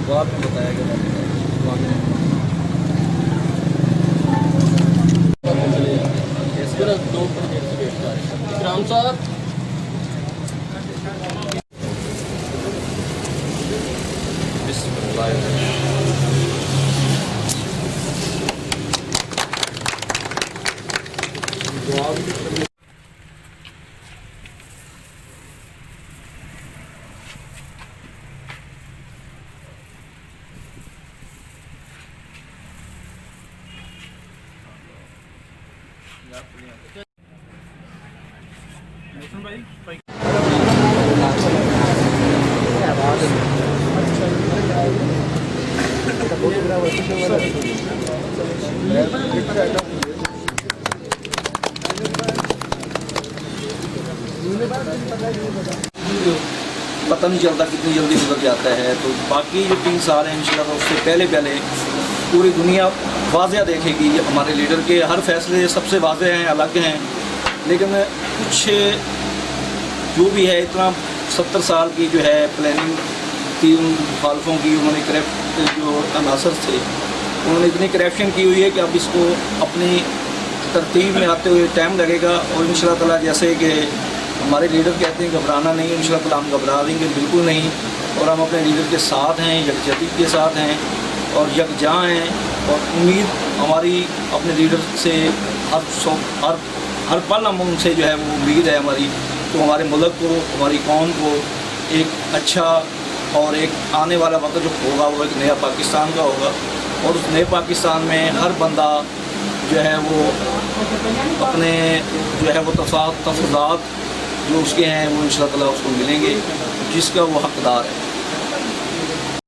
बाद में बताया गया ग्राम साहब पता नहीं चलता कितनी जल्दी गुजर जाता है। तो बाकी जो 3 साल हैं इंशाल्लाह उससे पहले पूरी दुनिया वाज़ेह देखेगी हमारे लीडर के हर फैसले सबसे वाज़ेह हैं, अलग हैं। लेकिन कुछ जो भी है इतना 70 साल की जो है प्लानिंग थी उन मुखालफों की, उन्होंने करप्ट जो अनासर थे उन्होंने इतनी करप्शन की हुई है कि अब इसको अपनी तरतीब में आते हुए टाइम लगेगा। और इंशाल्लाह ताला जैसे कि हमारे लीडर कहते हैं घबराना नहीं, इंशाल्लाह ताला हम घबरा देंगे बिल्कुल नहीं। और हम अपने लीडर के साथ हैं, यकजहती के साथ हैं और यकजा हैं। और उम्मीद हमारी अपने लीडर से हर पल हम उनसे जो है वो उम्मीद है हमारी। तो हमारे मुल्क को, हमारी कौम को एक अच्छा और एक आने वाला वक्त जो होगा वो एक नया पाकिस्तान का होगा। और उस नए पाकिस्तान में हर बंदा जो है वो अपने जो है वो तफादात जो उसके हैं वो इंशाअल्लाह ताला उसको मिलेंगे जिसका वो हकदार है।